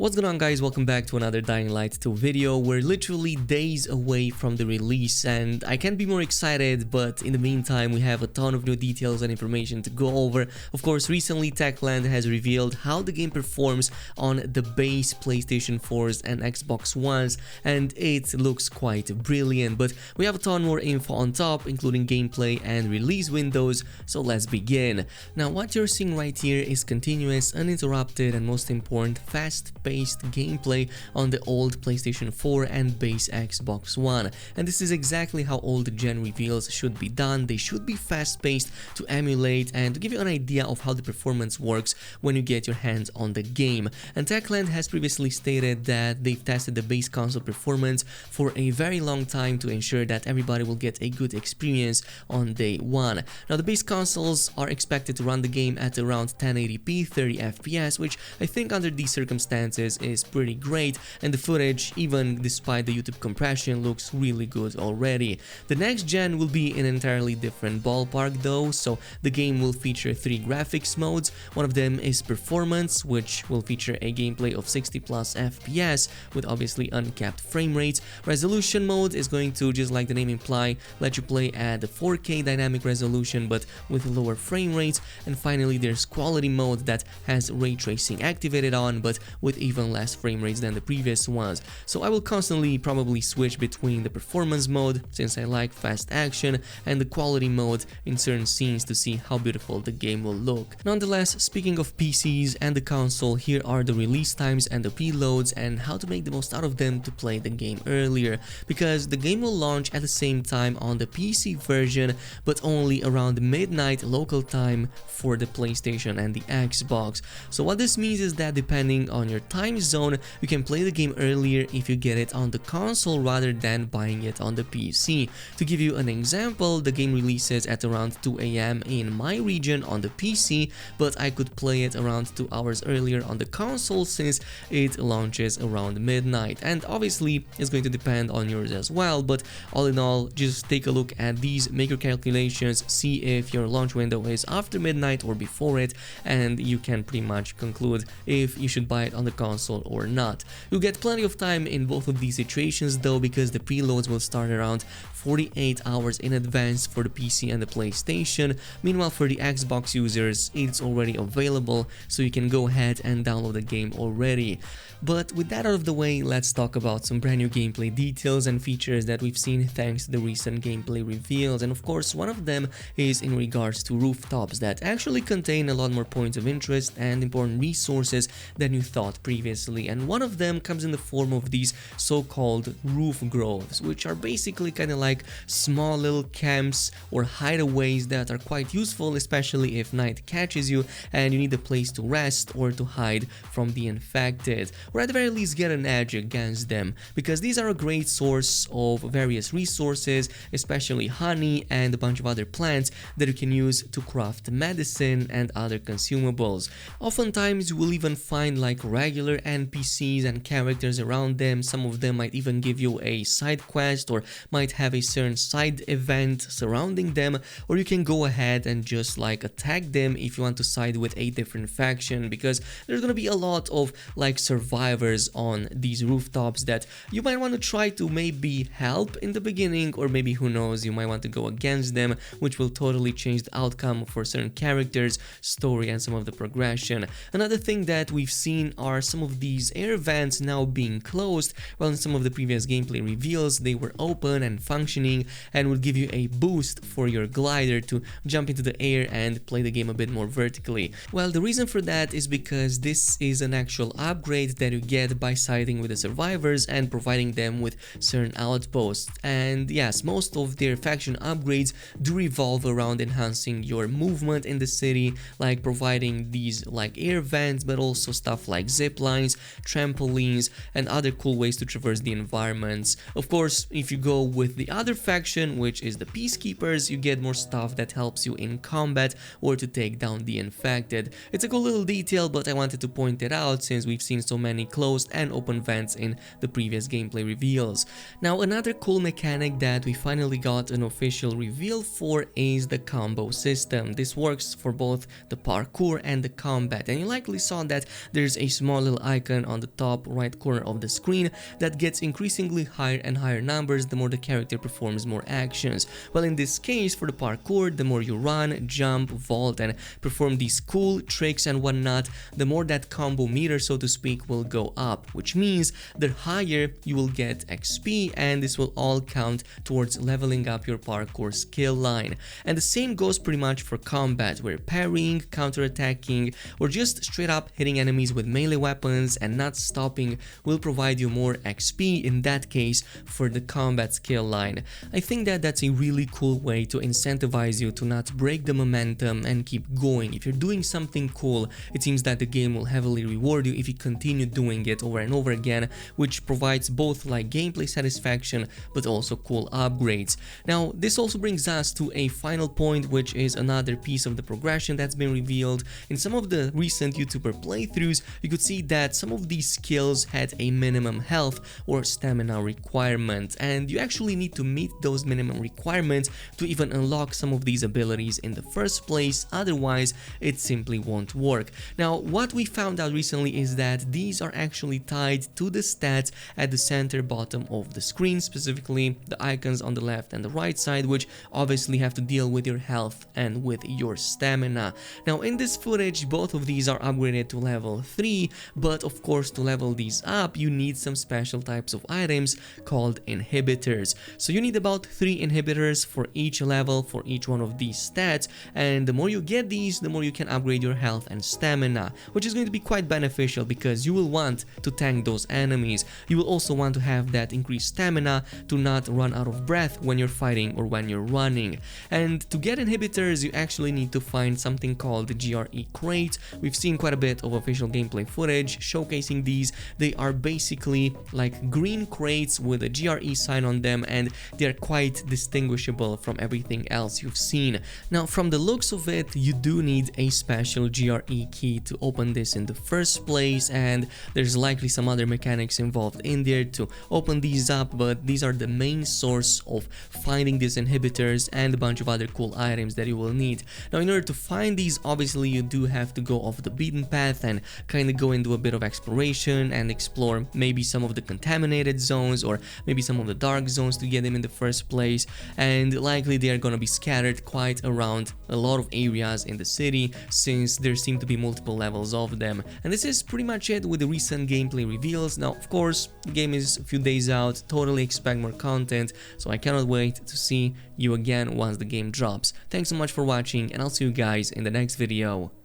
What's going on, guys? Welcome back to another Dying Light 2 video. We're literally days away from the release and I can't be more excited, but in the meantime we have a ton of new details and information to go over. Of course, recently Techland has revealed how the game performs on the base PlayStation 4s and Xbox Ones, and it looks quite brilliant, but we have a ton more info on top, including gameplay and release windows, so let's begin. Now, what you're seeing right here is continuous, uninterrupted, and most important, fast-paced gameplay on the old PlayStation 4 and base Xbox One, and this is exactly how old gen reveals should be done. They should be fast-paced to emulate and to give you an idea of how the performance works when you get your hands on the game. And Techland has previously stated that they've tested the base console performance for a very long time to ensure that everybody will get a good experience on day one. Now, the base consoles are expected to run the game at around 1080p 30 FPS, which I think under these circumstances is pretty great, and the footage, even despite the YouTube compression, looks really good already. The next gen will be in an entirely different ballpark though, so the game will feature 3 graphics modes. One of them is performance, which will feature a gameplay of 60 plus FPS with obviously uncapped frame rates. Resolution mode is going to, just like the name imply, let you play at the 4K dynamic resolution but with lower frame rates. And finally, there's quality mode that has ray tracing activated on but with even less frame rates than the previous ones. So I will constantly probably switch between the performance mode, since I like fast action, and the quality mode in certain scenes to see how beautiful the game will look. Nonetheless, speaking of PCs and the console, here are the release times and the preloads and how to make the most out of them to play the game earlier, because the game will launch at the same time on the PC version but only around midnight local time for the PlayStation and the Xbox. So what this means is that depending on your time zone, you can play the game earlier if you get it on the console rather than buying it on the PC. To give you an example, the game releases at around 2 AM in my region on the PC, but I could play it around 2 hours earlier on the console since it launches around midnight. And obviously it's going to depend on yours as well, but all in all, just take a look at these, make your calculations, see if your launch window is after midnight or before it, and you can pretty much conclude if you should buy it on the console or not. You'll get plenty of time in both of these situations though, because the preloads will start around 48 hours in advance for the PC and the PlayStation. Meanwhile, for the Xbox users, it's already available, so you can go ahead and download the game already. But with that out of the way, let's talk about some brand new gameplay details and features that we've seen thanks to the recent gameplay reveals. And of course, one of them is in regards to rooftops that actually contain a lot more points of interest and important resources than you thought previously. And one of them comes in the form of these so-called roof groves, which are basically kind of like small little camps or hideaways that are quite useful, especially if night catches you and you need a place to rest or to hide from the infected, or at the very least get an edge against them, because these are a great source of various resources, especially honey and a bunch of other plants that you can use to craft medicine and other consumables. Oftentimes you will even find like regular NPCs and characters around them. Some of them might even give you a side quest or might have a certain side event surrounding them, or you can go ahead and just like attack them if you want to side with a different faction, because there's gonna be a lot of like survivors on these rooftops that you might want to try to maybe help in the beginning, or maybe who knows, you might want to go against them, which will totally change the outcome for certain characters, story, and some of the progression. Another thing that we've seen are some of these air vents now being closed, while in some of the previous gameplay reveals they were open and functioning and would give you a boost for your glider to jump into the air and play the game a bit more vertically. Well, the reason for that is because this is an actual upgrade that you get by siding with the survivors and providing them with certain outposts. And yes, most of their faction upgrades do revolve around enhancing your movement in the city, like providing these like air vents, but also stuff like zip lines, trampolines, and other cool ways to traverse the environments. Of course, if you go with the other faction, which is the Peacekeepers, you get more stuff that helps you in combat or to take down the infected. It's a cool little detail, but I wanted to point it out since we've seen so many closed and open vents in the previous gameplay reveals. Now, another cool mechanic that we finally got an official reveal for is the combo system. This works for both the parkour and the combat, and you likely saw that there's a small little little icon on the top right corner of the screen that gets increasingly higher and higher numbers the more the character performs more actions. Well, in this case, for the parkour, the more you run, jump, vault, and perform these cool tricks and whatnot, the more that combo meter, so to speak, will go up, which means the higher you will get XP, and this will all count towards leveling up your parkour skill line. And the same goes pretty much for combat, where parrying, counterattacking, or just straight up hitting enemies with melee weapons and not stopping will provide you more XP, in that case for the combat skill line. I think that that's a really cool way to incentivize you to not break the momentum and keep going. If you're doing something cool, it seems that the game will heavily reward you if you continue doing it over and over again, which provides both like gameplay satisfaction but also cool upgrades. Now, this also brings us to a final point, which is another piece of the progression that's been revealed. In some of the recent YouTuber playthroughs, you could see that some of these skills had a minimum health or stamina requirement, and you actually need to meet those minimum requirements to even unlock some of these abilities in the first place, otherwise it simply won't work. Now, what we found out recently is that these are actually tied to the stats at the center bottom of the screen, specifically the icons on the left and the right side, which obviously have to deal with your health and with your stamina. Now, in this footage, both of these are upgraded to level 3, but of course to level these up you need some special types of items called inhibitors. So you need about 3 inhibitors for each level for each one of these stats, and the more you get these, the more you can upgrade your health and stamina, which is going to be quite beneficial because you will want to tank those enemies. You will also want to have that increased stamina to not run out of breath when you're fighting or when you're running. And to get inhibitors, you actually need to find something called the GRE crate. We've seen quite a bit of official gameplay footage showcasing these. They are basically like green crates with a GRE sign on them, and they're quite distinguishable from everything else you've seen. Now, from the looks of it, you do need a special GRE key to open this in the first place, and there's likely some other mechanics involved in there to open these up, but these are the main source of finding these inhibitors and a bunch of other cool items that you will need. Now, in order to find these, obviously you do have to go off the beaten path and kind of go into a bit of exploration and explore maybe some of the contaminated zones or maybe some of the dark zones to get them in the first place, and likely they are going to be scattered quite around a lot of areas in the city since there seem to be multiple levels of them. And this is pretty much it with the recent gameplay reveals. Now, of course, the game is a few days out, totally expect more content, so I cannot wait to see you again once the game drops. Thanks so much for watching, and I'll see you guys in the next video.